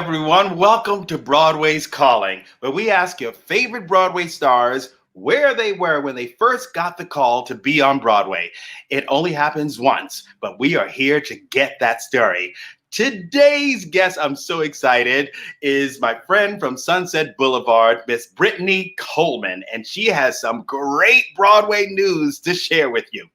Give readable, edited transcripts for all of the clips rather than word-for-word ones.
everyone. Welcome to Broadway's Calling, where we ask your favorite Broadway stars where they were when they first got the call to be on Broadway. It only happens once, but we are here to get that story. Today's guest, I'm so excited, is my friend from Sunset Boulevard, Miss BRITNEY Coleman, and she has some great Broadway news to share with you.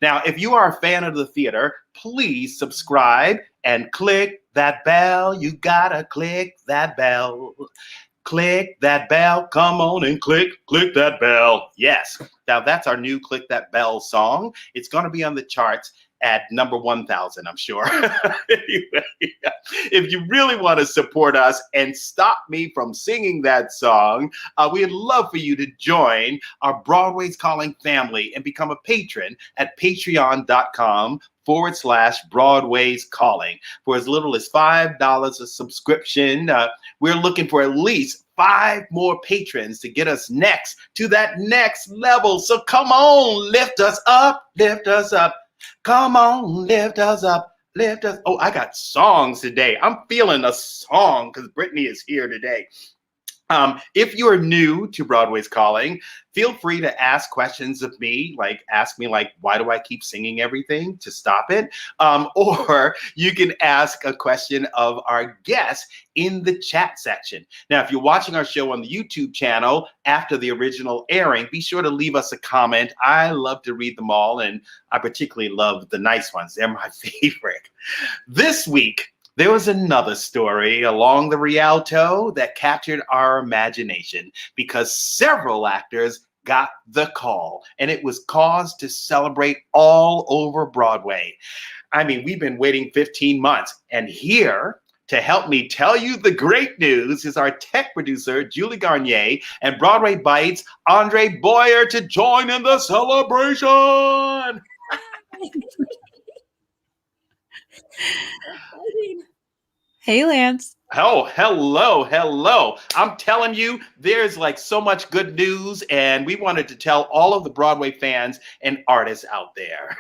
Now, if you are a fan of the theater, please subscribe and click that bell. You gotta click that bell. Click that bell. Come on and click that bell. Yes. Now, that's our new Click That Bell song. It's going to be on the charts at number 1,000, I'm sure. Anyway, if you really want to support us and stop me from singing that song, we'd love for you to join our Broadway's Calling family and become a patron at patreon.com/Broadway's Calling. For as little as $5 a subscription, we're looking for at least 5 more patrons to get us next to that next level. So come on, lift us up, lift us up. Come on, lift us up, lift us. Oh, I got songs today. I'm feeling a song because BRITNEY is here today. If you're new to Broadway's Calling, feel free to ask questions of me, ask me why do I keep singing everything to stop it? Or you can ask a question of our guest in the chat section. Now, if you're watching our show on the YouTube channel after the original airing, be sure to leave us a comment. I love to read them all, and I particularly love the nice ones. They're my favorite. This week, there was another story along the Rialto that captured our imagination because several actors got the call, and it was cause to celebrate all over Broadway. I mean, we've been waiting 15 months, and here to help me tell you the great news is our tech producer, Julie Garnier, and Broadway Bites, Andre Boyer, to join in the celebration. Hey, Lance. Oh, hello. I'm telling you, there's so much good news, and we wanted to tell all of the Broadway fans and artists out there.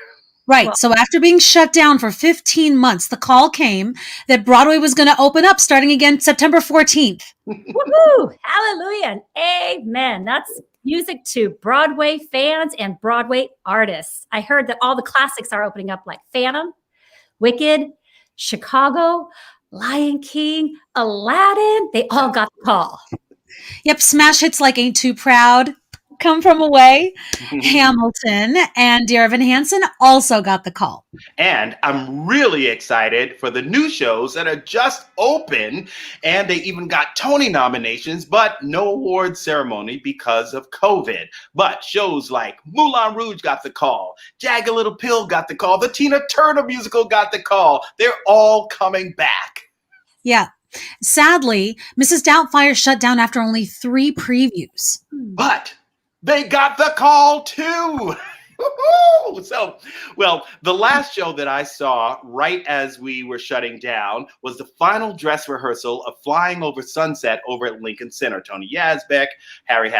Right. Well, so after being shut down for 15 months, the call came that Broadway was going to open up starting again September 14th. Woohoo! Hallelujah and amen. That's music to Broadway fans and Broadway artists. I heard that all the classics are opening up, like Phantom, Wicked, Chicago, Lion King, Aladdin. They all got the call. Yep. Smash hits like Ain't Too Proud, Come From Away, Hamilton, and Dear Evan Hansen also got the call. And I'm really excited for the new shows that are just open, and they even got Tony nominations, but no award ceremony because of COVID. But shows like Moulin Rouge got the call, Jagged Little Pill got the call, the Tina Turner musical got the call. They're all coming back. Yeah. Sadly, Mrs. Doubtfire shut down after only 3 previews. But they got the call too. So, well, the last show that I saw right as we were shutting down was the final dress rehearsal of Flying Over Sunset over at Lincoln Center. Tony Yazbek, Harry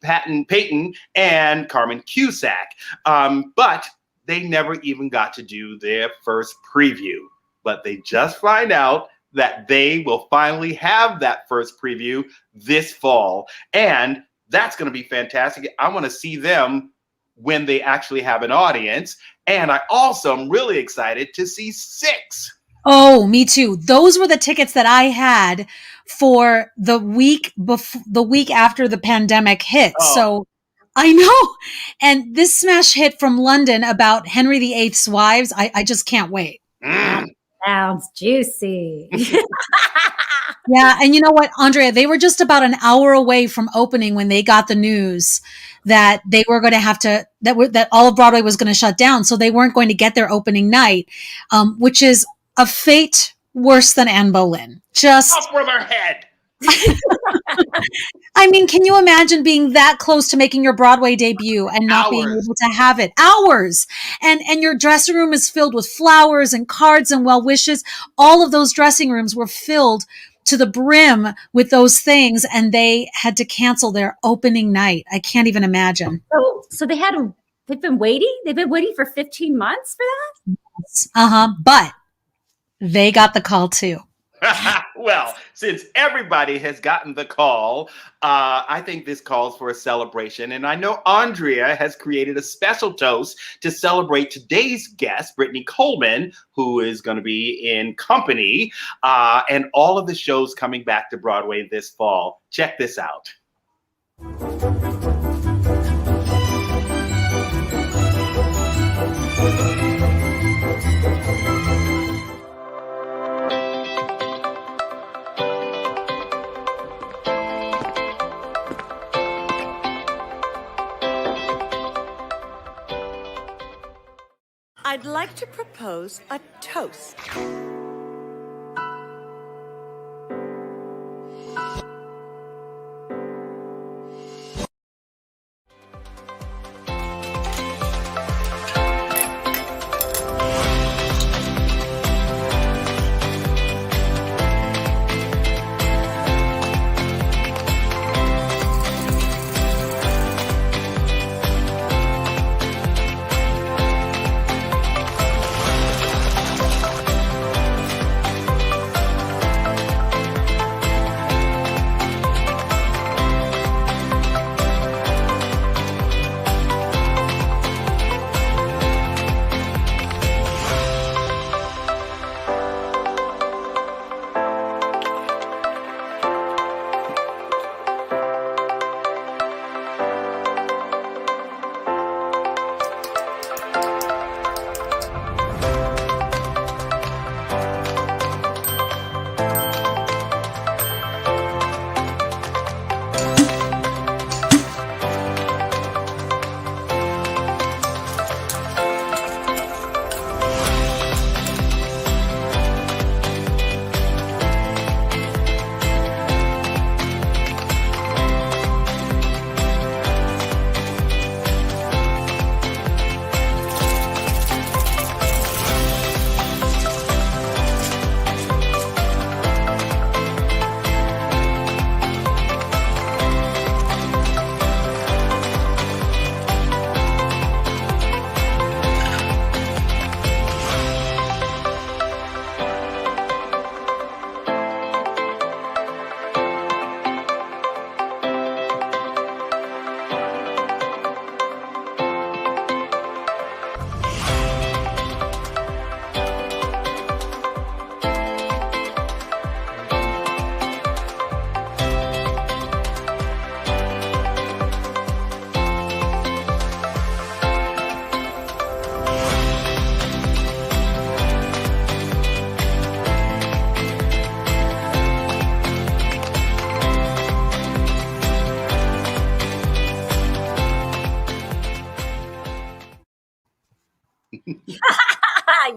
Patton Payton, and Carmen Cusack. But they never even got to do their first preview. But they just find out that they will finally have that first preview this fall. And that's going to be fantastic. I want to see them when they actually have an audience. And I also am really excited to see 6. Oh, me too. Those were the tickets that I had for the week after the pandemic hit. Oh. So I know. And this smash hit from London about Henry VIII's wives, I just can't wait. Sounds juicy. Yeah. And you know what, Andrea, they were just about an hour away from opening when they got the news that they were going to have to, that all of Broadway was going to shut down. So they weren't going to get their opening night, which is a fate worse than Anne Boleyn. Just up for their head. I mean, can you imagine being that close to making your Broadway debut and not being able to have it? Hours. And your dressing room is filled with flowers and cards and well wishes. All of those dressing rooms were filled to the brim with those things, and they had to cancel their opening night. I can't even imagine. So they've been waiting? They've been waiting for 15 months for that? But they got the call too. Well, since everybody has gotten the call, I think this calls for a celebration. And I know Andrea has created a special toast to celebrate today's guest, BRITNEY Coleman, who is going to be in Company, and all of the shows coming back to Broadway this fall. Check this out. I'd like to propose a toast.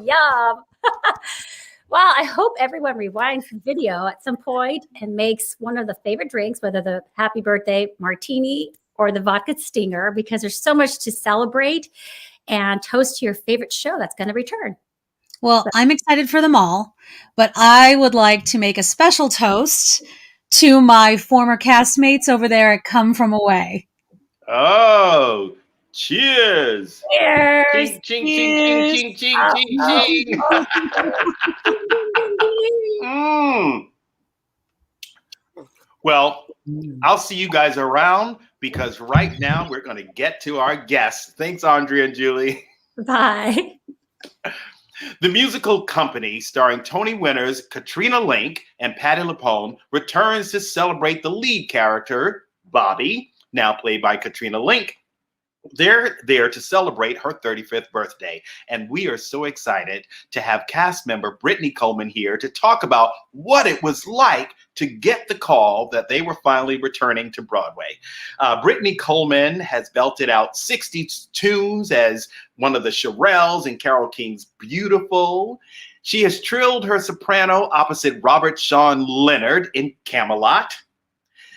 Yum. Well, I hope everyone rewinds the video at some point and makes one of the favorite drinks, whether the happy birthday martini or the vodka stinger, because there's so much to celebrate and toast to your favorite show that's going to return. Well, I'm excited for them all, but I would like to make a special toast to my former castmates over there at Come From Away. Oh, cheers. Cheers. Ching, ching, ching, ching, ching, ching, ching, ching. Well, I'll see you guys around because right now we're going to get to our guests. Thanks, Andrea and Julie. Bye. The musical Company, starring Tony winners Katrina Lenk and Patti LuPone, returns to celebrate the lead character, Bobby, now played by Katrina Lenk. They're there to celebrate her 35th birthday, and we are so excited to have cast member BRITNEY Coleman here to talk about what it was like to get the call that they were finally returning to Broadway. BRITNEY Coleman has belted out 60 tunes as one of the Shirelles in Carole King's Beautiful. She has trilled her soprano opposite Robert Sean Leonard in Camelot,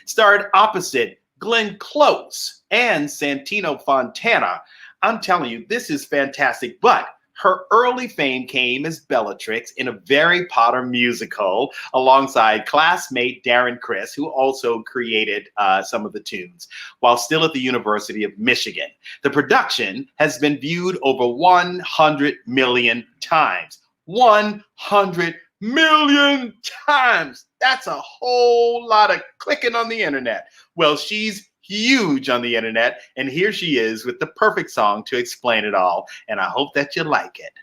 starred opposite Glenn Close and Santino Fontana. I'm telling you, this is fantastic. But her early fame came as Bellatrix in a Harry Potter musical alongside classmate Darren Criss, who also created some of the tunes, while still at the University of Michigan. The production has been viewed over 100 million times. 100 million times. That's a whole lot of clicking on the internet. Well, she's huge on the internet, and here she is with the perfect song to explain it all, and I hope that you like it.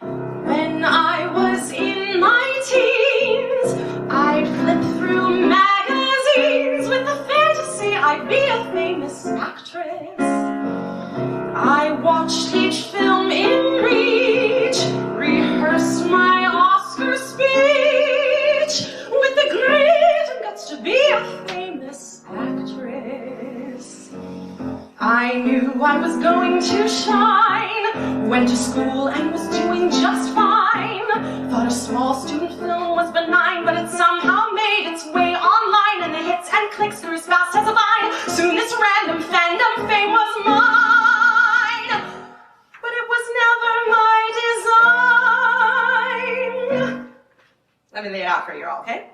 When I was in my teens, I'd flip through magazines with the fantasy I'd be a famous actress. I watched each film in reach, rehearsed my Oscar speech with the grit and guts to be a famous actress. I knew I was going to shine, went to school and was doing just fine. Thought a small student film was benign, but it somehow made its way online, and the hits and clicks grew as fast as a vine. Soon this random fandom fame was mine, but it was never my design. Let me lay it out for you all, okay?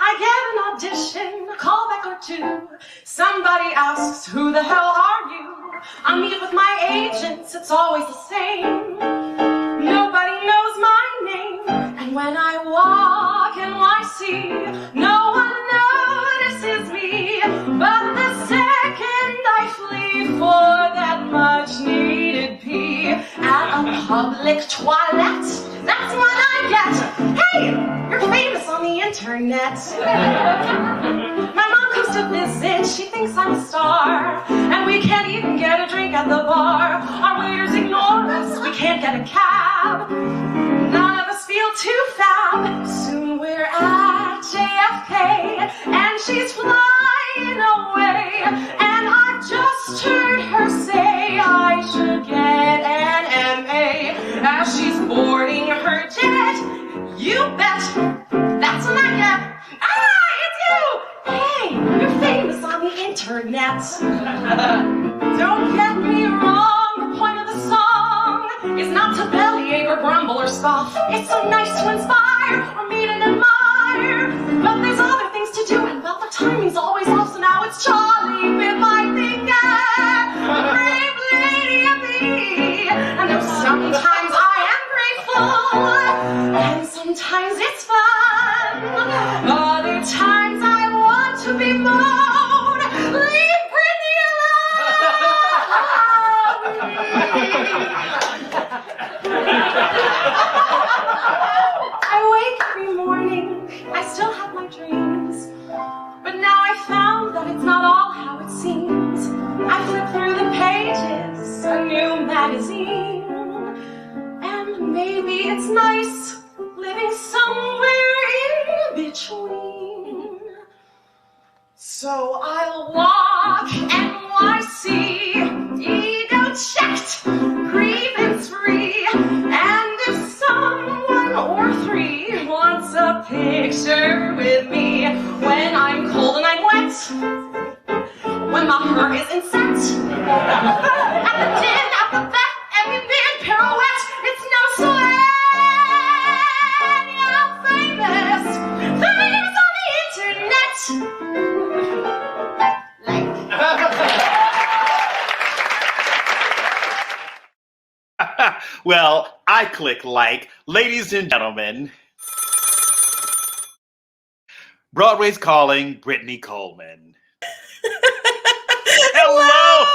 I get an audition, a callback or two. Somebody asks, who the hell are you? I meet with my agents, it's always the same. Nobody knows my name. And when I walk NYC, no one notices me. But the second I flee for that much needed pee at a public toilet, that's what I get. Hey, you're famous on the internet. My mom comes to visit, she thinks I'm a star, and we can't even get a drink at the bar. Our waiters ignore us, we can't get a cab. None of us feel too fab. Soon we're at JFK, and she's flying away. And I've just heard her say I should get an MA as she's boarding her jet. You bet, that's when I get, it's you! Hey, you're famous on the internet. Don't get me wrong, the point of the song is not to bellyache or grumble or scoff. It's so nice to inspire or meet and admire. But there's other things to do, and well, the timing's always off, so now it's Charlie with my finger. Brave lady of me. I know sometimes I am grateful, and sometimes it's fun. Other times I want to be moan. Leave Britney alone. I wake every morning, I still have my dreams, but now I found that it's not all how it seems. I flip through the pages, a new magazine, and maybe it's nice living somewhere in between. So I'll walk NYC, ego checked, grievance free, and if someone or three wants a picture with me, when I'm cold and I'm wet, when my heart is incensed, at the din, at the vet, every mid pirouette, it's no sweat. I'm famous, famous on the internet. Well, I click like. Ladies and gentlemen, Broadway's calling Brittney Coleman. Hello!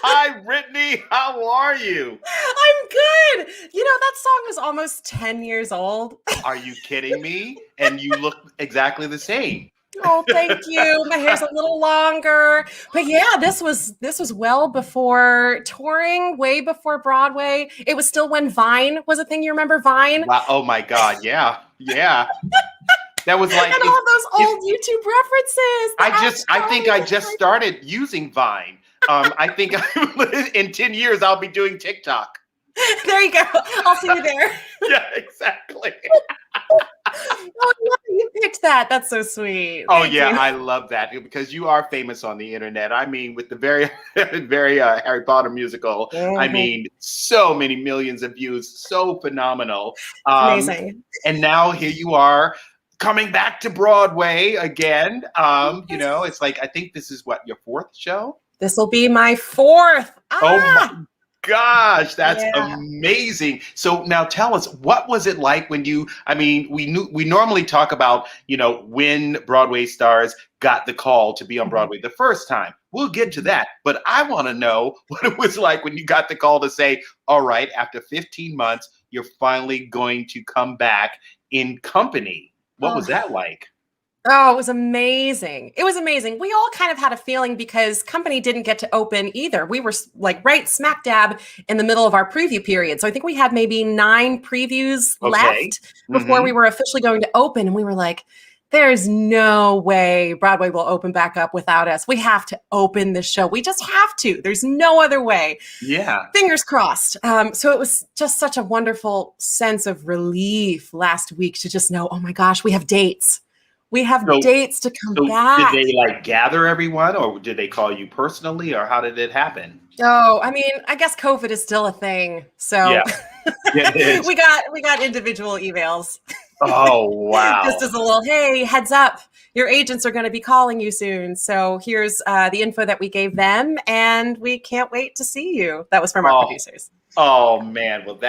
Hi, Brittney. How are you? I'm good. You know, that song is almost 10 years old. Are you kidding me? And you look exactly the same. Oh, thank you. My hair's a little longer. But yeah, this was well before touring, way before Broadway. It was still when Vine was a thing. You remember Vine? Wow. Oh my God. Yeah. Yeah. That was like, and all those old YouTube references. I think I just started using Vine. I think in 10 years I'll be doing TikTok. There you go. I'll see you there. Yeah, exactly. Oh, you picked that. That's so sweet. Oh, Thank yeah, you. I love that because you are famous on the internet. I mean, with the very, very Harry Potter musical, I mean, so many millions of views, so phenomenal. Amazing. And now here you are coming back to Broadway again. You know, it's like, I think this is what, your fourth show? This will be my fourth. Oh, gosh, that's amazing. So now tell us, what was it like when we normally talk about, when Broadway stars got the call to be on Broadway the first time. We'll get to that. But I want to know what it was like when you got the call to say, all right, after 15 months, you're finally going to come back in Company. What was that like? Oh, it was amazing. It was amazing. We all kind of had a feeling because Company didn't get to open either. We were like right smack dab in the middle of our preview period. So I think we had maybe 9 previews left before we were officially going to open. And we were like, there's no way Broadway will open back up without us. We have to open the show. We just have to. There's no other way. Yeah. Fingers crossed. So it was just such a wonderful sense of relief last week to just know, oh my gosh, we have dates. We have dates to come back. Did they gather everyone, or did they call you personally, or how did it happen? Oh, I mean, I guess COVID is still a thing. So we got individual emails. Oh, wow. Just as a little, hey, heads up, your agents are going to be calling you soon. So here's the info that we gave them, and we can't wait to see you. That was from our producers. Oh, man. Well,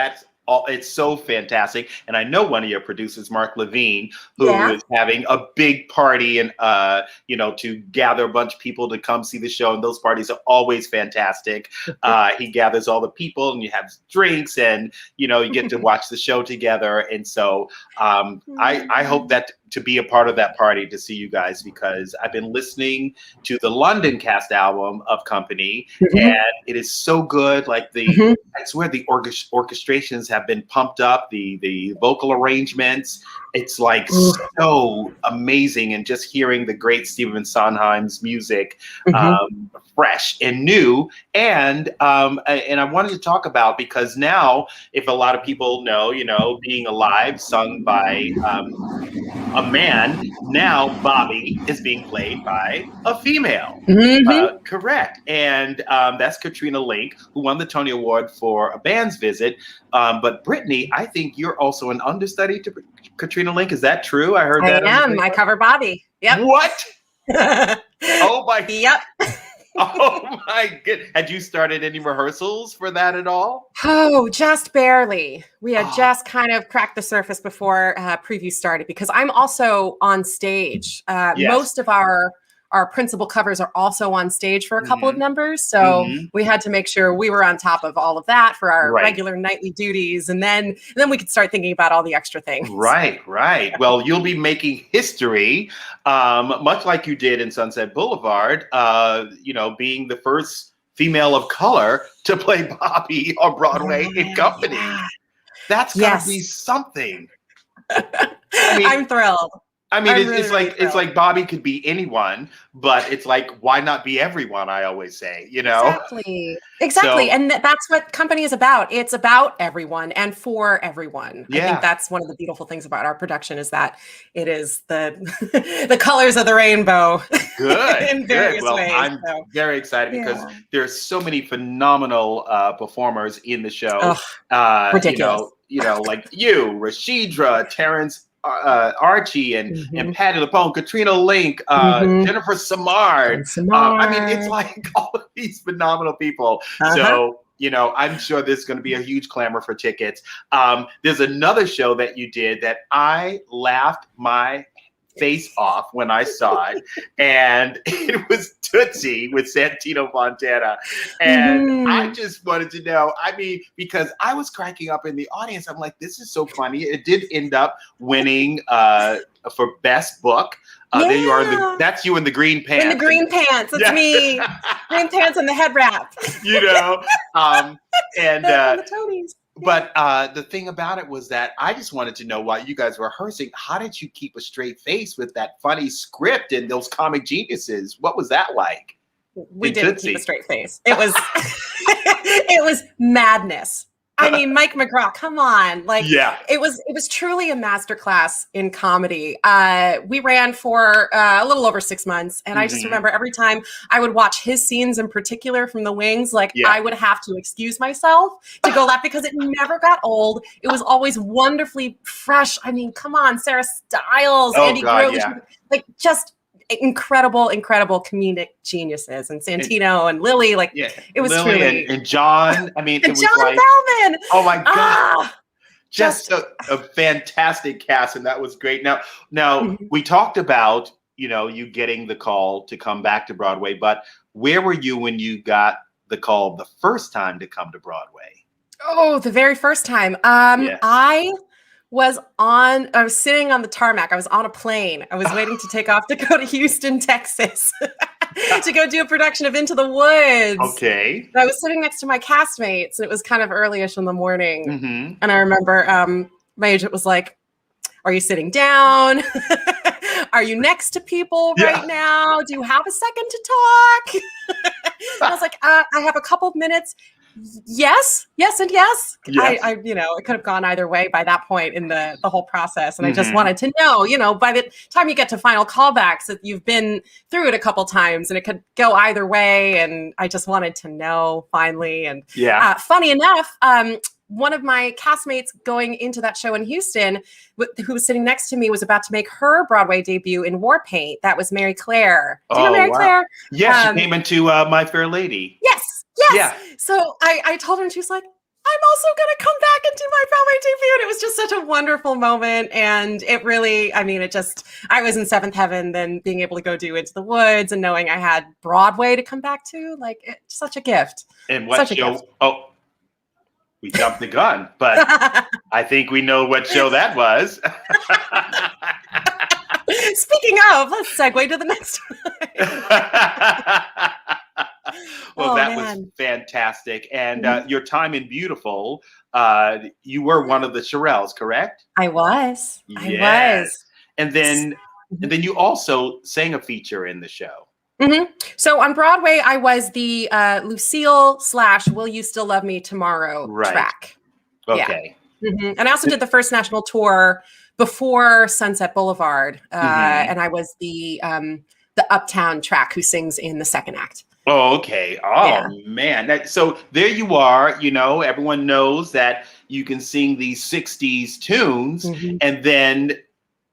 it's so fantastic. And I know one of your producers, Mark Levine, who is having a big party and, to gather a bunch of people to come see the show. And those parties are always fantastic. He gathers all the people and you have drinks and, you get to watch the show together. And so I hope that to be a part of that party to see you guys, because I've been listening to the London cast album of Company and it is so good. Like I swear the orchestrations have been pumped up, the vocal arrangements. It's like so amazing. And just hearing the great Stephen Sondheim's music, fresh and new. And I wanted to talk about, because now, if a lot of people know, Being Alive, sung by a man, now Bobby is being played by a female. Correct. And that's Katrina Link, who won the Tony Award for A Band's Visit. But Brittney, I think you're also an understudy to Katrina Link. Is that true? I heard that. I am. I cover Bobby. Yep. What? Oh my. Yep. Oh my goodness. Had you started any rehearsals for that at all? Oh, just barely. We had just kind of cracked the surface before preview started, because I'm also on stage. Most of our principal covers are also on stage for a couple of numbers. So we had to make sure we were on top of all of that for our regular nightly duties. And then we could start thinking about all the extra things. Right. Well, you'll be making history, much like you did in Sunset Boulevard, being the first female of color to play Bobby on Broadway in Company. That's gotta be something. I'm thrilled. I mean, it's like Bobby could be anyone, but it's like, why not be everyone? I always say, Exactly. So, and that's what Company is about. It's about everyone and for everyone. I think that's one of the beautiful things about our production, is that it is the colors of the rainbow. Good. In various ways. I'm very excited because there's so many phenomenal performers in the show. Ridiculous. Like you, Rashidra, Terrence, Archie, and Patti LuPone, Katrina Link, Jennifer Samard. I mean, it's like all of these phenomenal people. So, I'm sure there's going to be a huge clamor for tickets. There's another show that you did that I laughed my face off when I saw it, and it was Tootsie with Santino Fontana. And I just wanted to know, because I was cracking up in the audience. I'm like, this is so funny. It did end up winning for Best Book. There you are. That's you in the green pants. In the green pants. It's me. Green pants and the head wrap. And the Tonys. But the thing about it was that I just wanted to know, while you guys were rehearsing, how did you keep a straight face with that funny script and those comic geniuses? What was that like? We didn't keep a straight face. It was it was madness. I mean, Mike McGraw, come on. It was truly a masterclass in comedy. We ran for a little over 6 months. And I just remember every time I would watch his scenes in particular from the wings, I would have to excuse myself to go laugh, because it never got old. It was always wonderfully fresh. I mean, come on, Sarah Stiles, Andy Grill, incredible comedic geniuses, and Santino and Lily. Like, it was Lily truly and John. I mean, and it was John like, Bellman. oh my God. Ah, Just a fantastic cast, and that was great. Now Mhm. we talked about, you getting the call to come back to Broadway, but where were you when you got the call the first time to come to Broadway? Oh, the very first time. Yes. I was sitting on the tarmac. I was on a plane. I was waiting to take off to go to Houston, Texas, to go do a production of Into the Woods. Okay. And I was sitting next to my castmates, and it was kind of early-ish in the morning. Mm-hmm. And I remember my agent was like, "Are you sitting down? Are you next to people right now? Do you have a second to talk?" I was like, "I have a couple of minutes." Yes, and yes. I it could have gone either way by that point in the whole process. And I just wanted to know, by the time you get to final callbacks, that you've been through it a couple times and it could go either way. And I just wanted to know finally. And funny enough, one of my castmates going into that show in Houston, who was sitting next to me, was about to make her Broadway debut in War Paint. That was Mary Claire. Do you know Mary Claire? Yes, she came into My Fair Lady. Yes. Yeah. So I told her, and she was like, "I'm also going to come back and do my Broadway debut." And it was just such a wonderful moment. And it really, I was in seventh heaven, then being able to go do Into the Woods and knowing I had Broadway to come back to, like, it's such a gift. And what show? Oh, we jumped the gun, but I think we know what show that was. Speaking of, let's segue to the next one. Well, that was fantastic. And your time in Beautiful, you were one of the Shirelles, correct? I was. And then you also sang a feature in the show. Mm-hmm. So on Broadway, I was the Lucille / Will You Still Love Me Tomorrow track. Okay. Yeah. Mm-hmm. And I also did the first national tour before Sunset Boulevard. And I was the Uptown track who sings in the second act. Oh, okay. Oh, man. So there you are. Everyone knows that you can sing these 60s tunes. Mm-hmm. And then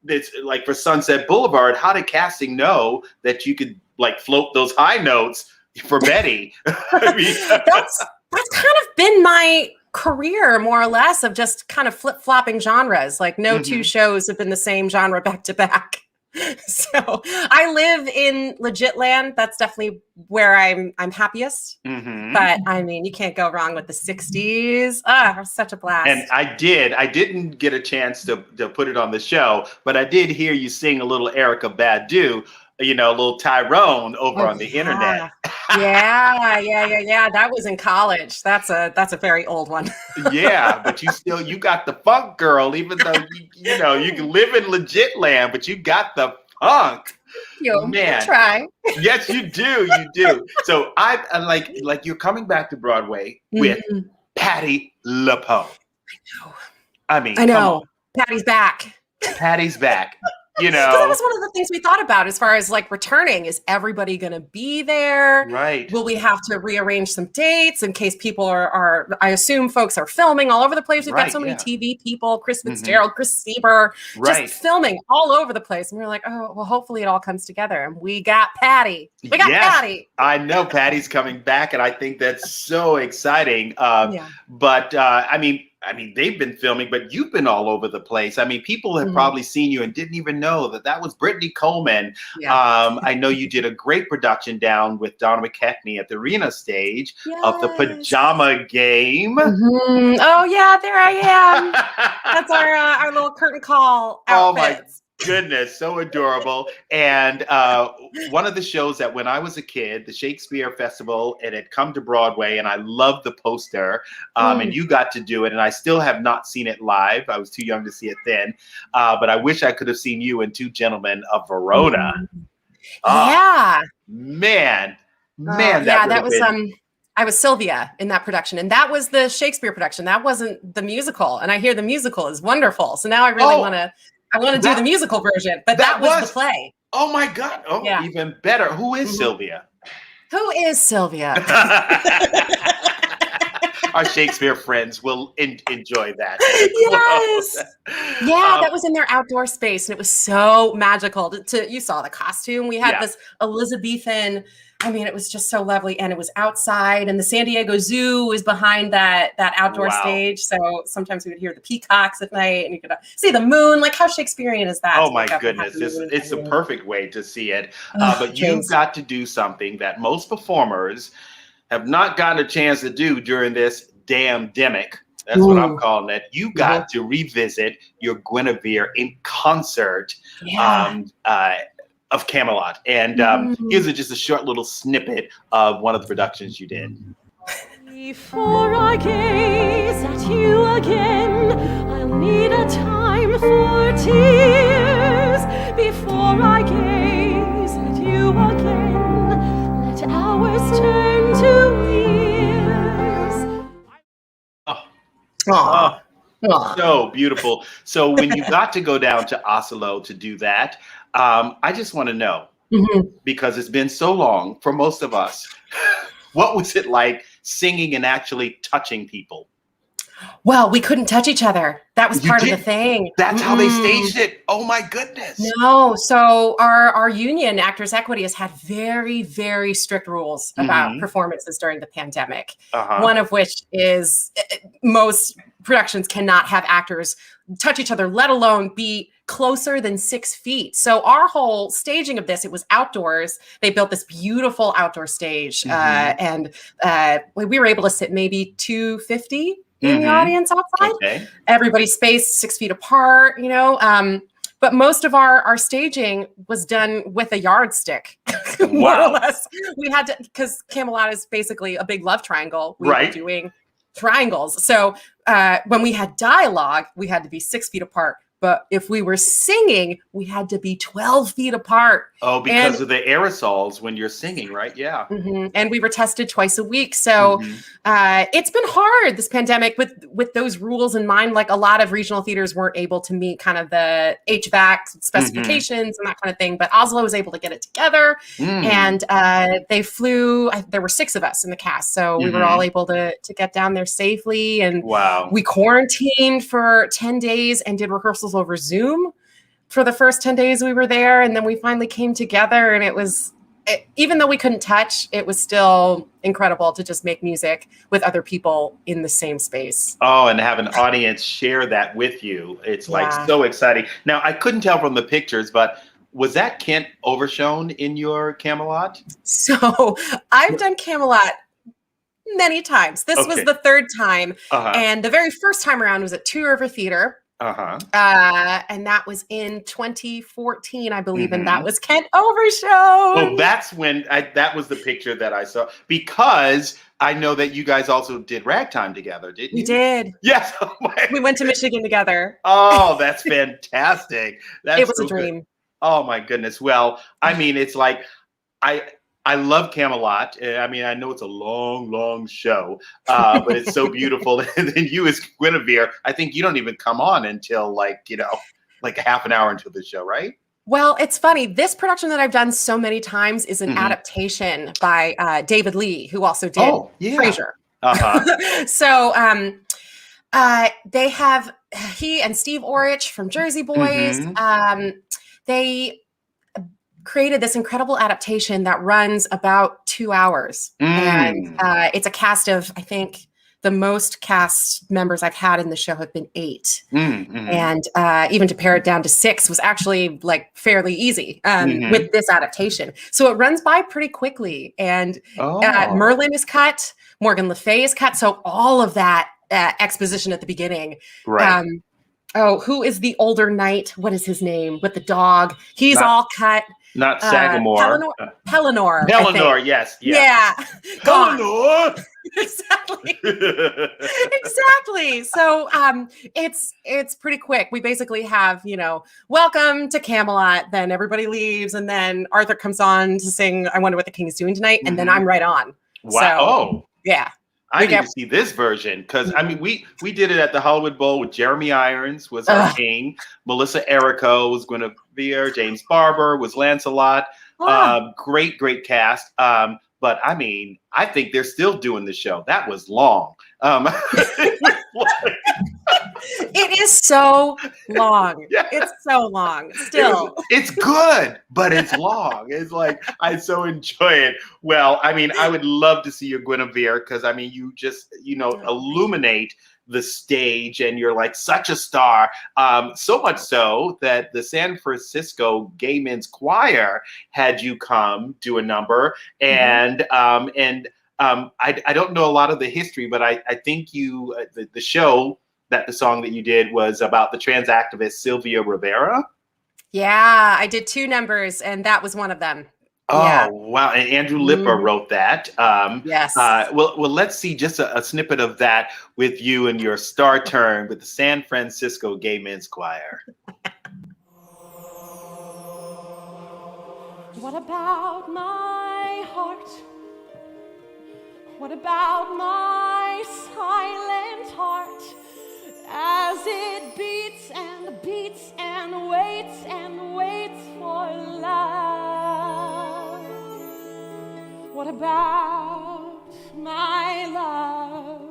it's like for Sunset Boulevard, how did casting know that you could like float those high notes for Betty? That's kind of been my career, more or less, of just kind of flip-flopping genres. Like no two shows have been the same genre back to back. So I live in legit land. That's definitely where I'm happiest. Mm-hmm. But you can't go wrong with the 60s. It was such a blast. And I didn't get a chance to put it on the show, but I did hear you sing a little Erykah Badu, a little Tyrone over on the internet. Yeah. That was in college. That's a very old one. Yeah, but you got the funk, girl, even though you can live in legit land, but you got the funk. Man, try. Yes, you do. So I like you're coming back to Broadway with Patti LuPone. I know. Patty's back. Because that was one of the things we thought about as far as like returning. Is everybody going to be there? Right. Will we have to rearrange some dates in case people are I assume folks are filming all over the place. We've got so many TV people, Chris Fitzgerald, Chris Sieber, just filming all over the place. And we're like, oh, well, hopefully it all comes together. And we got Patti. Patti. I know Patty's coming back, and I think that's so exciting. But they've been filming, but you've been all over the place. People have probably seen you and didn't even know that was BRITNey Coleman. Yeah. I know you did a great production down with Donna McKechnie at the arena stage of the Pajama Game. Mm-hmm. Oh yeah, there I am. That's our little curtain call outfits. Goodness, so adorable. And one of the shows that when I was a kid, the Shakespeare Festival, it had come to Broadway, and I loved the poster, and you got to do it, and I still have not seen it live. I was too young to see it then, but I wish I could have seen you in Two Gentlemen of Verona. Man, that was I was Sylvia in that production, and that was the Shakespeare production. That wasn't the musical, and I hear the musical is wonderful. So now I really want to do the musical version, but that was the play. Oh my God. Oh, even better. Who is Sylvia? Who is Sylvia? our Shakespeare friends will enjoy that. Yes. Yeah, that was in their outdoor space, and it was so magical. You saw the costume. We had this Elizabethan. I mean, it was just so lovely, and it was outside. And the San Diego Zoo was behind that outdoor stage. So sometimes we would hear the peacocks at night, and you could see the moon. Like, how Shakespearean is that? Oh my goodness, it's the perfect way to see it. But you've got to do something that most performers have not gotten a chance to do during this damn demic. That's what I'm calling it. You got to revisit your Guinevere in concert of Camelot. And here's just a short little snippet of one of the productions you did. Before I gaze at you again, I'll need a time for tears. Before I gaze at you again, let hours turn to years. So beautiful. So when you got to go down to Oslo to do that, I just want to know, because it's been so long for most of us, what was it like singing and actually touching people? Well, we couldn't touch each other. That was part of the thing. That's how they staged it. Oh my goodness. No. So our union, Actors Equity, has had very, very strict rules about performances during the pandemic. One of which is most productions cannot have actors touch each other, let alone be closer than 6 feet. So our whole staging of this, it was outdoors. They built this beautiful outdoor stage, and we were able to sit maybe 250 in the audience outside. Everybody spaced 6 feet apart, you know. But most of our staging was done with a yardstick, more or less. We had to, because Camelot is basically a big love triangle. We were doing triangles. So when we had dialogue, we had to be 6 feet apart. But if we were singing, we had to be 12 feet apart. Oh, because of the aerosols when you're singing, right? Yeah. And we were tested twice a week. So it's been hard, this pandemic, with those rules in mind. Like, a lot of regional theaters weren't able to meet kind of the HVAC specifications and that kind of thing. But Oslo was able to get it together. And they flew, there were 6 of us in the cast. So we were all able to get down there safely. And we quarantined for 10 days and did rehearsals over Zoom for the first 10 days we were there. And then we finally came together, and it was, even though we couldn't touch, it was still incredible to just make music with other people in the same space. Oh, and have an audience share that with you. It's like so exciting. Now, I couldn't tell from the pictures, but was that Kent Overshone in your Camelot? So I've done Camelot many times. This was the 3rd time. And the very first time around was at Two River Theater. And that was in 2014, I believe, and that was Kent Overshone. Oh, that's when that was the picture that I saw, because I know that you guys also did Ragtime together, didn't you? We did. Yes. We went to Michigan together. Oh, that's fantastic. It was a dream. Good. Oh my goodness. Well, I mean, it's like I love Camelot. I mean, I know it's a long, long show, but it's so beautiful. And then you as Guinevere, I think you don't even come on until like a half an hour into the show, right? Well, it's funny. This production that I've done so many times is an adaptation by David Lee, who also did Frasier. So they have, he and Steve Orich from Jersey Boys, they created this incredible adaptation that runs about 2 hours. And it's a cast of, I think, the most cast members I've had in the show have been 8. And even to pare it down to 6 was actually like fairly easy with this adaptation. So it runs by pretty quickly. And Merlin is cut, Morgan Le Fay is cut. So all of that exposition at the beginning. Who is the older knight? What is his name? With the dog. He's all cut. Not Sagamore. Pellinor. Pellinor, yes. Yeah. Pellinor. Exactly. Exactly. So it's pretty quick. We basically have, welcome to Camelot, then everybody leaves, and then Arthur comes on to sing I Wonder What the King is Doing Tonight, and then I'm right on. Wow. So, yeah. I need to see this version, because I mean we did it at the Hollywood Bowl with Jeremy Irons was our king, Melissa Errico was Guinevere, James Barber was Lancelot. Great cast. but I mean, I think they're still doing the show. That was long. It is so long. Yeah. It's so long. Still, it's good, but it's long. It's like I so enjoy it. Well, I mean, I would love to see your Guinevere because I mean, you just illuminate the stage, and you're like such a star. So much so that the San Francisco Gay Men's Choir had you come do a number, and I don't know a lot of the history, but I think you the show. That the song that you did was about the trans activist Sylvia Rivera. Yeah, I did 2 numbers, and that was one of them. Oh, yeah. Wow. And Andrew Lipper wrote that. Yes. Well, let's see just a snippet of that with you and your star turn with the San Francisco Gay Men's Choir. What about my heart? What about my silent heart? As it beats and beats and waits for love. What about my love?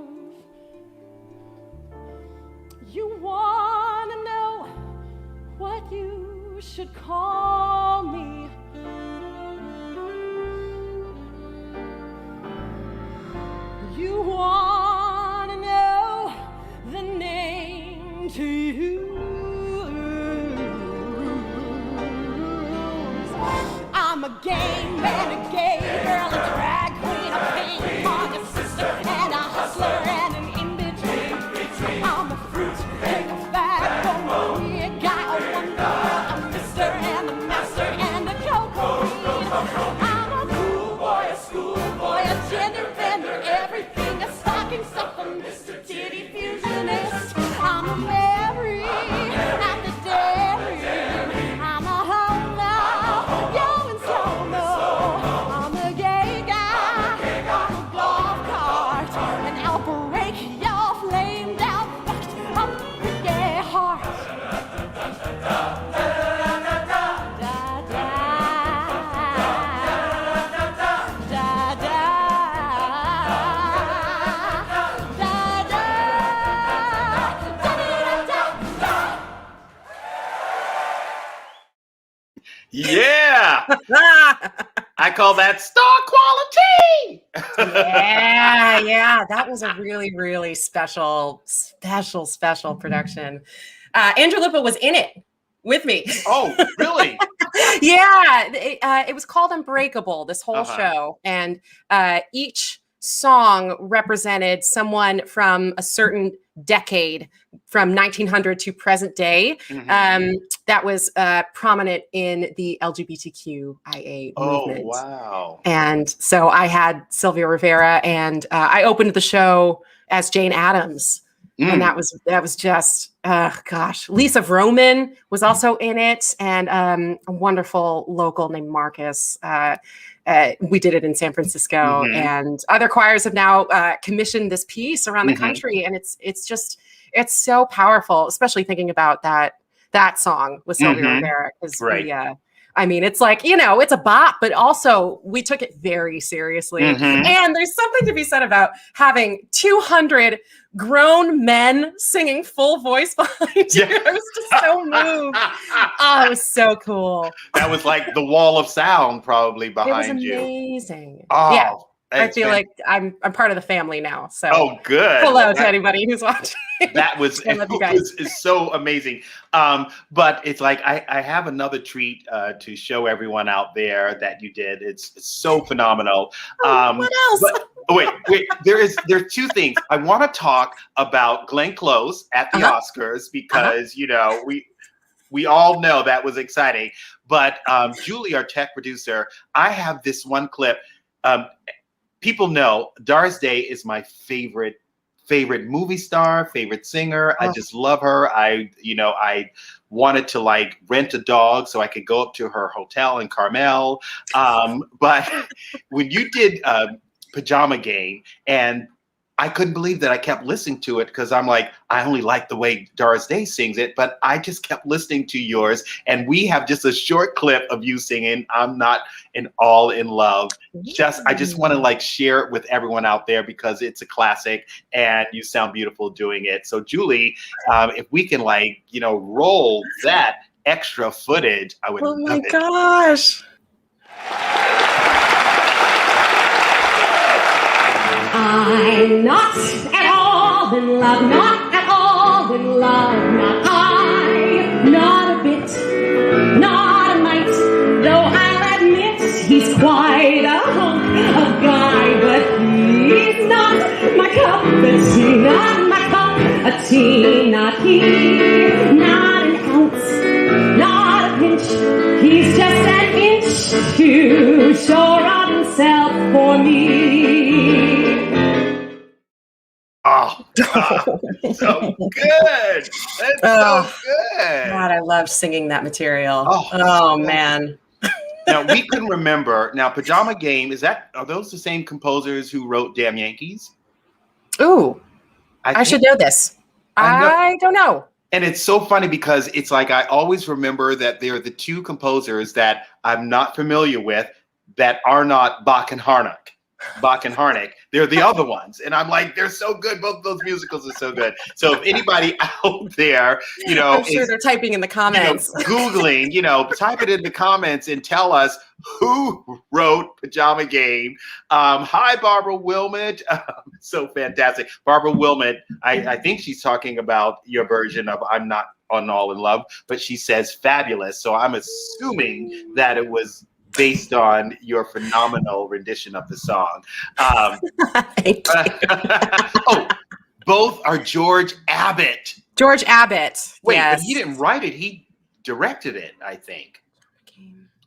You wanna know what you should call me? You wanna know the name to use? I'm a gay man, a gay girl, a drag queen, a ping pong, a sister, and a hustler, and an in-between. I'm a fruit, take a fag, a guy, a wonder, a mister, and a master, and a cocaine. I'm a cool boy, a schoolboy, a gender bender, everything, a stocking stuffer, Mr. Titty Fusionist. I'm a Mary at the dairy. I'm a hoe now, yo and slow-mo. I'm a gay guy on a golf cart, and I'll break your flamed out, fucked up gay heart. Yeah. I call that star quality. Yeah, that was a really, really special production. Andrew Lippa was in it with me. Oh, really? Yeah, it was called Unbreakable, this whole show, and each song represented someone from a certain decade, from 1900 to present day, that was prominent in the LGBTQIA movement. Oh, wow. And so I had Sylvia Rivera, and I opened the show as Jane Addams. And that was just, gosh. Lisa Vroman was also in it, and a wonderful local named Marcus. We did it in San Francisco, and other choirs have now commissioned this piece around the country, and it's so powerful, especially thinking about that song with Sylvia Rivera. Right. I mean, it's like, it's a bop, but also we took it very seriously. And there's something to be said about having 200 grown men singing full voice behind you. I was just so moved. Oh, it was so cool. That was like the wall of sound probably behind you. It was amazing. Oh, yeah. I feel like I'm part of the family now. So good. Hello to anybody who's watching. That was is so amazing. But it's like I have another treat to show everyone out there that you did. It's so phenomenal. What else? But, wait. There's 2 things. I want to talk about Glenn Close at the Oscars because we all know that was exciting. But Julie, our tech producer, I have this one clip. People know Doris Day is my favorite movie star, favorite singer. I just love her. I wanted to like rent a dog so I could go up to her hotel in Carmel. But when you did Pajama Game, and I couldn't believe that I kept listening to it because I'm like, I only like the way Doris Day sings it, but I just kept listening to yours. And we have just a short clip of you singing I'm Not All in Love. I just want to like share it with everyone out there because it's a classic and you sound beautiful doing it. So Julie, if we can like, roll that extra footage, I would love it. Oh my gosh. I'm not at all in love, not at all in love, not I, not a bit, not a mite, though I'll admit he's quite a hunk of guy, but he's not my cup of tea, not my cup of tea, not he, not an ounce, not a pinch, he's just an inch too sure of himself for me. Oh, so good. That's so good. God, I love singing that material. Oh man. Now we can remember. Now, Pajama Game, are those the same composers who wrote Damn Yankees? Ooh, I should know this. I don't know. And it's so funny because it's like I always remember that they're the two composers that I'm not familiar with that are not Bach and Harnack. They're the other ones. And I'm like, they're so good. Both of those musicals are so good. So if anybody out there, I'm sure they're typing in the comments. Googling, type it in the comments and tell us who wrote Pajama Game. Hi, Barbara Wilmot. So fantastic. Barbara Wilmot, I think she's talking about your version of I'm Not All in Love, but she says fabulous. So I'm assuming that it was based on your phenomenal rendition of the song. Thank you. Both are George Abbott. George Abbott. Wait, yes. But he didn't write it. He directed it, I think.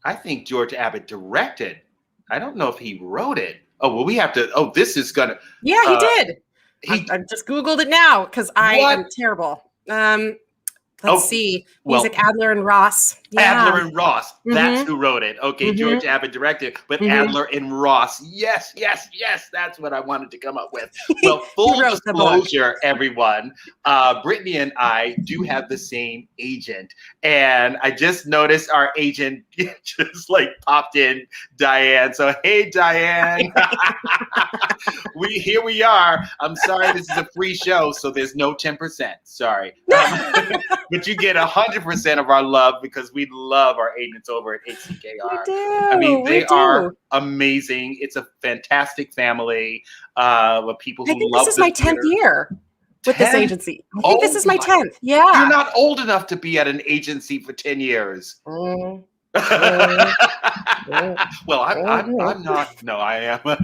I think George Abbott directed. I don't know if he wrote it. Oh, well, we have to. This is going to. Yeah, he did. I just Googled it now because I am terrible. Let's see. Music, Adler and Ross. Yeah. Adler and Ross. That's who wrote it. Okay, George Abbott directed, but Adler and Ross. Yes. That's what I wanted to come up with. Well, full disclosure, everyone. Brittany and I do have the same agent. And I just noticed our agent just like popped in, Diane. So, hey, Diane. Here we are. I'm sorry, this is a free show, so there's no 10%. Sorry. But you get 100% of our love because we love our agents over at HCKR. We do. I mean, they are amazing. It's a fantastic family of people who love this is my 10th year with this agency. I think this is my 10th. Yeah. You're not old enough to be at an agency for 10 years. Well, I'm not. No, I am. But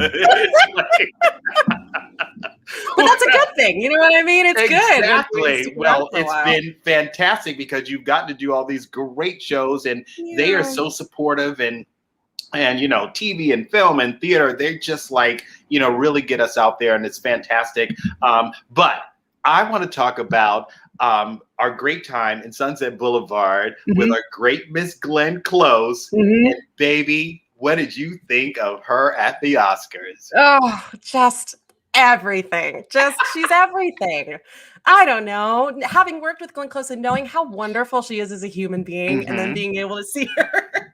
that's a good thing. You know what I mean? It's good. Exactly. Well, it's been fantastic because you've gotten to do all these great shows and they are so supportive and TV and film and theater, they just like, really get us out there and it's fantastic. But I want to talk about our great time in Sunset Boulevard with our great Miss Glenn Close. And baby, what did you think of her at the Oscars? Oh, just everything. She's everything. I don't know. Having worked with Glenn Close and knowing how wonderful she is as a human being and then being able to see her at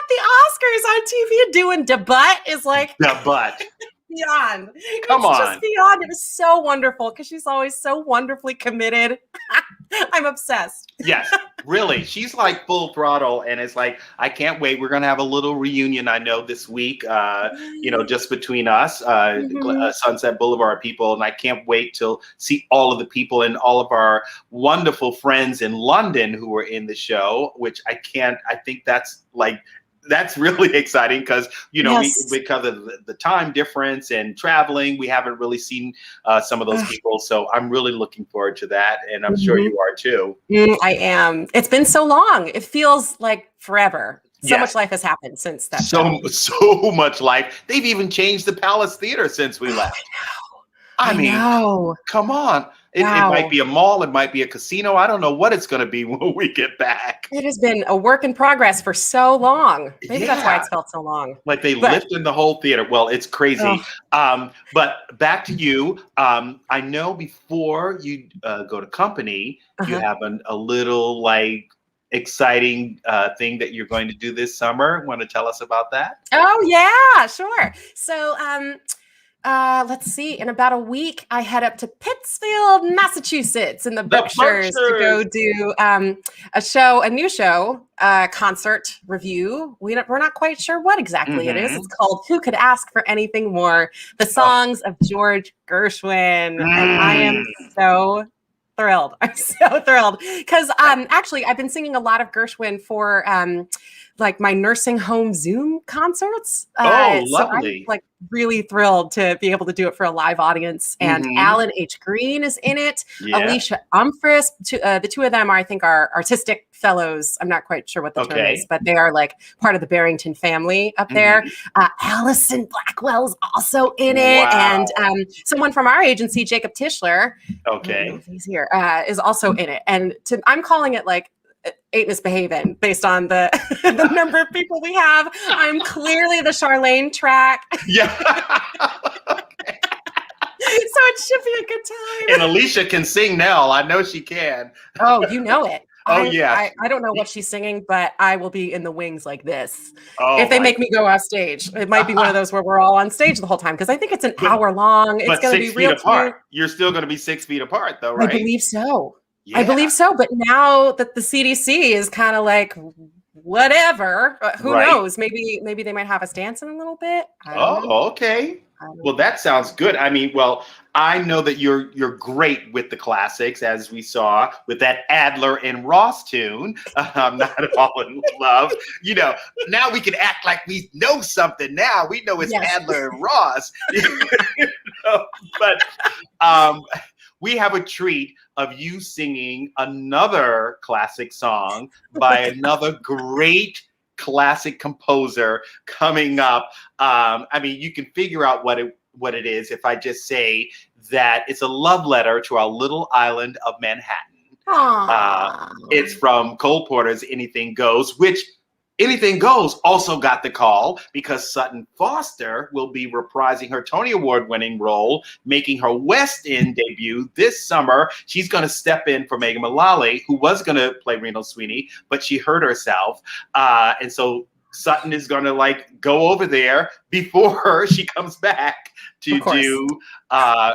the Oscars on TV and doing debut is like beyond. Come on. Just beyond. It was so wonderful because she's always so wonderfully committed. I'm obsessed. Yes, really. She's like full throttle and it's like, I can't wait. We're going to have a little reunion, I know, this week, just between us, Sunset Boulevard people. And I can't wait to see all of the people and all of our wonderful friends in London who were in the show, which I think that's really exciting because, because of the time difference and traveling, we haven't really seen some of those people. So I'm really looking forward to that. And I'm sure you are too. I am. It's been so long. It feels like forever. So much life has happened since that. So much life. They've even changed the Palace Theater since we left. I mean, know. come on. It might be a mall. It might be a casino. I don't know what it's going to be when we get back. It has been a work in progress for so long. Maybe that's why it's felt so long. Like they lived in the whole theater. Well, it's crazy. But back to you. I know before you go to company, you have a little like exciting thing that you're going to do this summer. Want to tell us about that? Oh yeah, sure. So let's see. In about a week, I head up to Pittsfield, Massachusetts, in the Berkshires to go do a new show, concert review. We're not quite sure what exactly it is. It's called "Who Could Ask for Anything More?" The songs of George Gershwin, and I am so thrilled. I'm so thrilled because actually I've been singing a lot of Gershwin for like my nursing home Zoom concerts. Lovely. So I'm like really thrilled to be able to do it for a live audience. And Alan H. Green is in it. Yeah. Alicia Umphris. The two of them are, I think, are artistic fellows. I'm not quite sure what the term is, but they are like part of the Barrington family up there. Allison Blackwell's also in it. And someone from our agency, Jacob Tischler, he's here, is also in it. And I'm calling it like Ain't Misbehaving based on the the number of people we have. I'm clearly the Charlene track. Yeah. So it should be a good time. And Alicia can sing now. I know she can. Oh, you know it. I don't know what she's singing, but I will be in the wings like this. If they make me go off stage, it might be one of those where we're all on stage the whole time because I think it's an hour long. It's going to be 6 real feet apart. You're still going to be 6 feet apart, though, right? I believe so. Yeah. I believe so. But now that the CDC is kind of like, whatever, who knows? Maybe they might have us dancing a little bit. Okay. Well, that sounds good. I mean, I know that you're great with the classics, as we saw with that Adler and Ross tune. I'm not at all in love. You know, now we can act like we know something. Now we know it's Adler and Ross. But we have a treat of you singing another classic song by another great classic composer coming up. I mean, you can figure out what it is if I just say that it's a love letter to our little island of Manhattan. It's from Cole Porter's Anything Goes, which Anything Goes also got the call because Sutton Foster will be reprising her Tony Award-winning role, making her West End debut this summer. She's going to step in for Megan Mullally, who was going to play Reno Sweeney, but she hurt herself. And so Sutton is going to like go over there before she comes back to do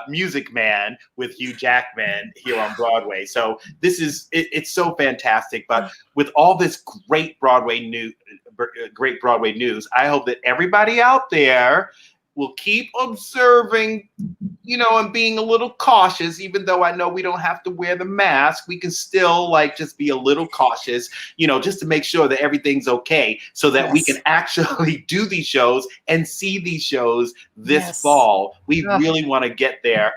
Music Man with Hugh Jackman here on Broadway. So it's so fantastic. But with all this great Broadway news, I hope that everybody out there will keep observing, you know, and being a little cautious. Even though I know we don't have to wear the mask, we can still like just be a little cautious, you know, just to make sure that everything's okay, so that we can actually do these shows and see these shows this fall. We really want to get there.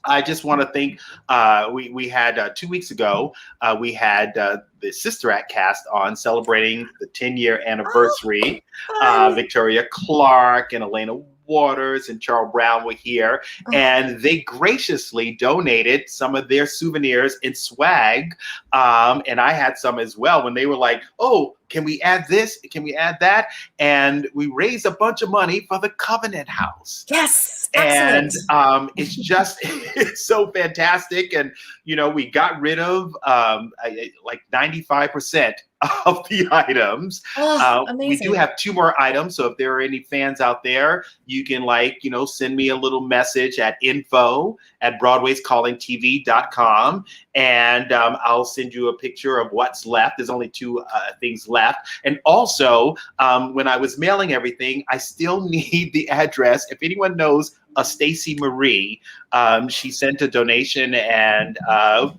I just want to thank, we had 2 weeks ago, we had the Sister Act cast on celebrating the 10-year anniversary. Victoria Clark and Elena Waters and Charles Brown were here, and they graciously donated some of their souvenirs and swag. And I had some as well when they were like, oh, can we add this? Can we add that? And we raised a bunch of money for the Covenant House. Yes. Excellent. And it's so fantastic. And, you know, we got rid of like 95% of the items. We do have 2 more items. So if there are any fans out there, you can send me a little message at info@Broadway'sCallingTV.com. And I'll send you a picture of what's left. There's only 2 things left. And also, when I was mailing everything, I still need the address. If anyone knows a Stacy Marie, she sent a donation, and I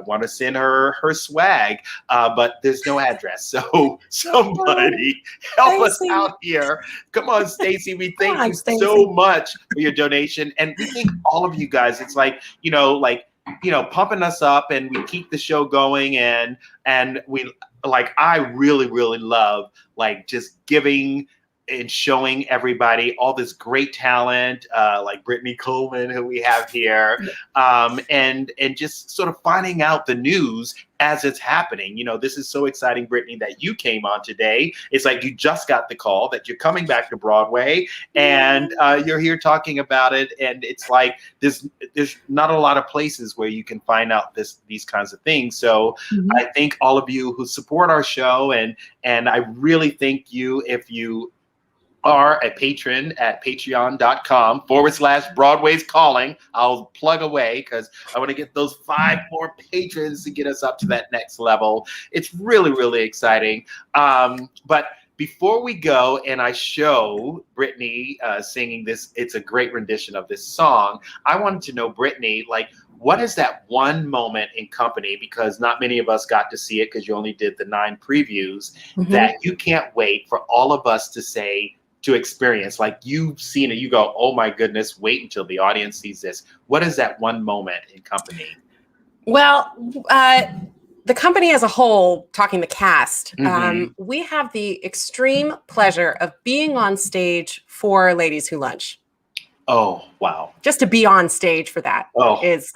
want to send her swag, but there's no address. So somebody help us out here. Come on, Stacy. We thank you so much for your donation. And we thank all of you guys. It's like, pumping us up, and we keep the show going, and we I really, really love just giving and showing everybody all this great talent, like BRITNey Coleman, who we have here, and just sort of finding out the news as it's happening. You know, this is so exciting, BRITNey, that you came on today. It's like you just got the call that you're coming back to Broadway, and you're here talking about it. And it's like there's not a lot of places where you can find out these kinds of things. So I thank all of you who support our show, and I really thank you if you are a patron at patreon.com/Broadway's Calling. I'll plug away because I want to get those 5 more patrons to get us up to that next level. It's really, really exciting. But before we go and I show BRITNey singing this, it's a great rendition of this song. I wanted to know, BRITNey, like, what is that one moment in Company, because not many of us got to see it because you only did the 9 previews, that you can't wait for all of us to experience? Like, you've seen it, you go, oh my goodness, wait until the audience sees this. What is that one moment in Company? Well, the company as a whole, talking the cast, we have the extreme pleasure of being on stage for Ladies Who Lunch. Oh, wow. Just to be on stage for that is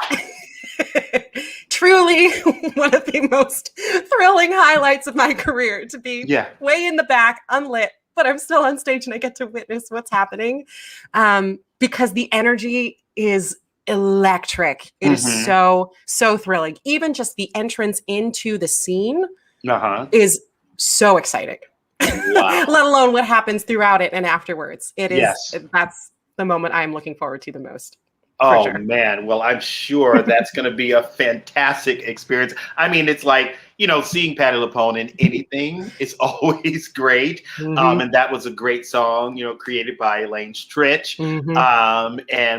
truly one of the most thrilling highlights of my career, to be way in the back, unlit, but I'm still on stage and I get to witness what's happening, because the energy is electric. It is so thrilling. Even just the entrance into the scene is so exciting. Wow. Let alone what happens throughout it and afterwards. It is that's the moment I'm looking forward to the most. Oh, sure. Man. Well, I'm sure that's going to be a fantastic experience. I mean, it's like, you know, seeing Patti LuPone in anything is always great. And that was a great song, you know, created by Elaine Stritch.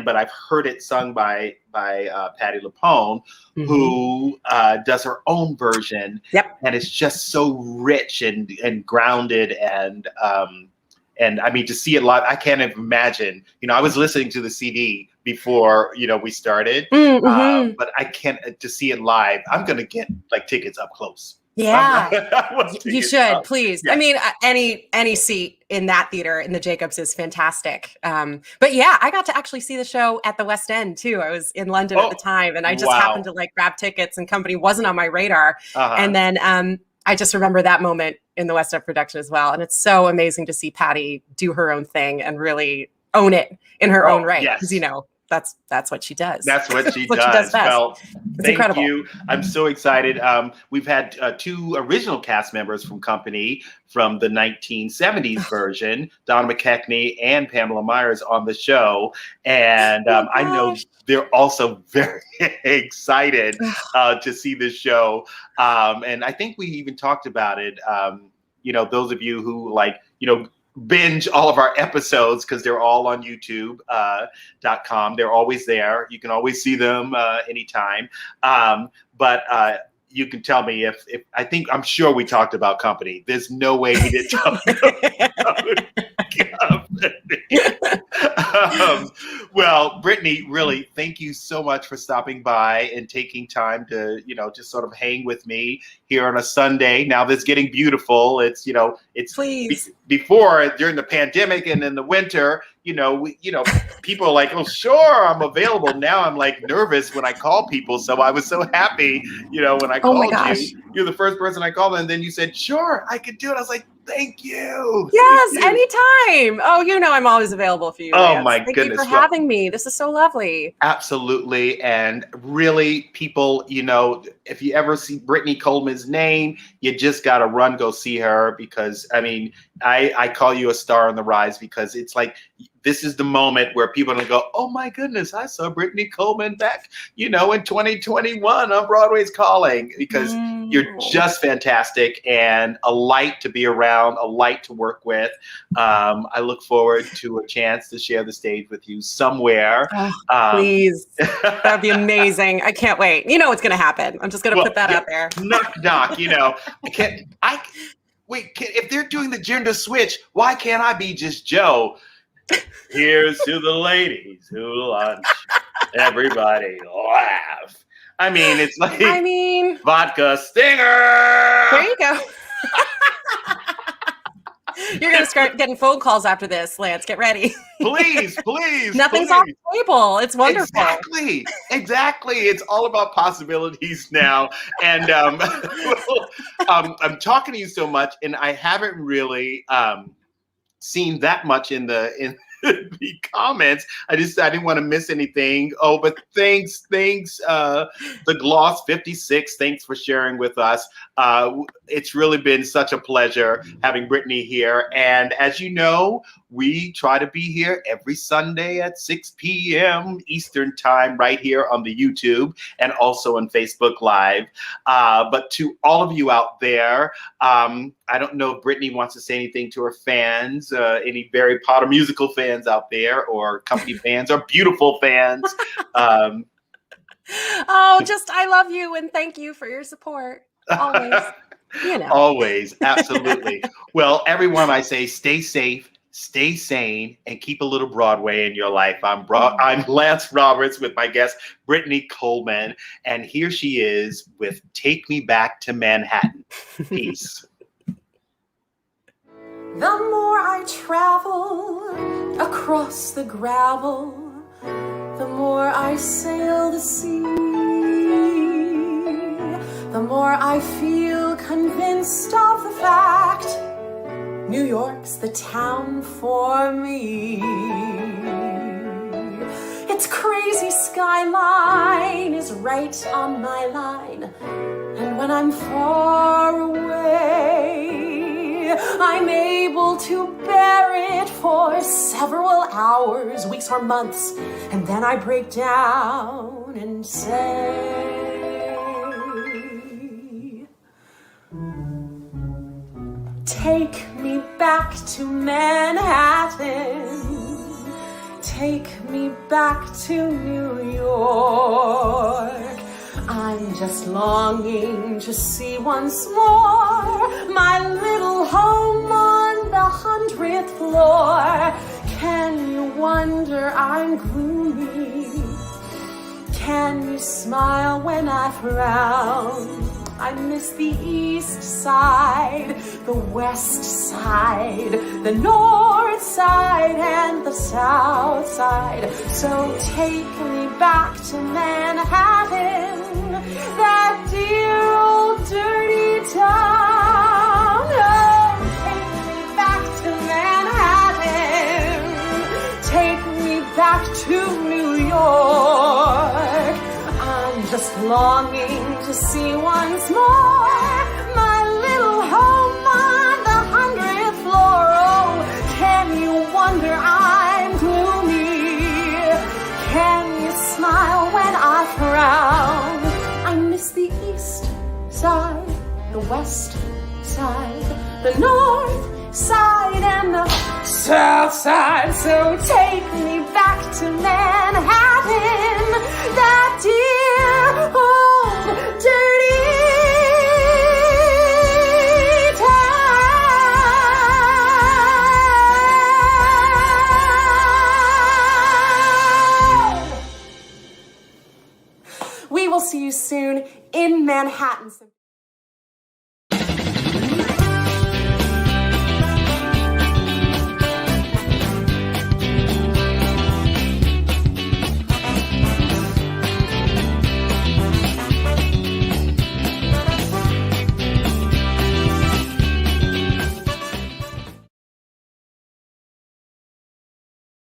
But I've heard it sung by Patti LuPone, who does her own version. And it's just so rich and grounded, and I mean, to see it live, I can't even imagine. You know, I was listening to the CD before, you know, we started, but I can't, to see it live, I'm going to get like tickets up close. Yeah, you should, please. I mean, any seat in that theater in the Jacobs is fantastic. But yeah, I got to actually see the show at the West End too. I was in London at the time, and I just happened to like grab tickets, and Company wasn't on my radar. And then I just remember that moment in the West End production as well. And it's so amazing to see Patti do her own thing and really own it in her own right. Because, you know, that's what she does. That's what she does. Best. Well, it's incredible. You. I'm so excited. We've had 2 original cast members from Company from the 1970s version, Donna McKechnie and Pamela Myers, on the show. And I know they're also very excited to see this show. And I think we even talked about it. You know, those of you who like, you know, binge all of our episodes, because they're all on YouTube.com. They're always there. You can always see them anytime. But you can tell me if I'm sure we talked about Company. There's no way we didn't talk about Company. Well, BRITNey, really, thank you so much for stopping by and taking time to, you know, just sort of hang with me here on a Sunday. Now that's getting beautiful. It's, you know, it's before, during the pandemic and in the winter, you know, people are like, oh, sure, I'm available. Now I'm like nervous when I call people. So I was so happy, you know, when I called you. You're the first person I called, and then you said, sure, I could do it. I was like, thank you. Yes, anytime. Oh, you know, I'm always available for you. Oh, my goodness. Thank you for having me. This is so lovely. Absolutely. And really, people, you know, if you ever see BRITNey Coleman's name, you just got to run, go see her, because, I mean, I call you a star on the rise, because it's like, this is the moment where people are going to go, oh my goodness, I saw BRITNey Coleman back, you know, in 2021 on Broadway's Calling, because you're just fantastic and a light to be around, a light to work with. I look forward to a chance to share the stage with you somewhere. Please, that'd be amazing. I can't wait. You know what's going to happen. I'm just going to put that out there. Knock, you know, if they're doing the gender switch, why can't I be just Joe? Here's to the ladies who lunch. Everybody laugh. I mean, it's like vodka stinger. There you go. You're going to start getting phone calls after this, Lance. Get ready. Please. Nothing's off the table. It's wonderful. Exactly. It's all about possibilities now. And I'm talking to you so much, and I haven't really seen that much in the comments. I didn't want to miss anything. Oh, but thanks, the Gloss 56. Thanks for sharing with us. It's really been such a pleasure having Brittney here. And as you know, we try to be here every Sunday at 6 p.m. Eastern time, right here on the YouTube and also on Facebook Live. But to all of you out there, I don't know if Brittney wants to say anything to her fans, any Barry Potter musical fans out there, or company fans, or beautiful fans. I love you and thank you for your support. Always. Always, absolutely. Well, everyone, I say stay safe, stay sane, and keep a little Broadway in your life. I'm Lance Roberts with my guest, Brittney Coleman, and here she is with Take Me Back to Manhattan. Peace. The more I travel across the gravel, the more I sail the sea, the more I feel convinced of the fact New York's the town for me. Its crazy skyline is right on my line, and when I'm far away, I'm able to bear it for several hours, weeks, or months, and then I break down and say, take me back to Manhattan, take me back to New York. I'm just longing to see once more my little home on the 100th floor. Can you wonder I'm gloomy? Can you smile when I frown? I miss the east side, the west side, the north side, and the south side. So take me back to Manhattan, that dear old dirty town. Oh, take me back to Manhattan, take me back to New York. I'm just longing to see once more my little home on the 100th floor. Oh, can you wonder I'm gloomy? Can you smile when I frown? I miss the east side, the west side, the north side, and the south side. So take me back to Manhattan, that dear old dirty town. We will see you soon in Manhattan.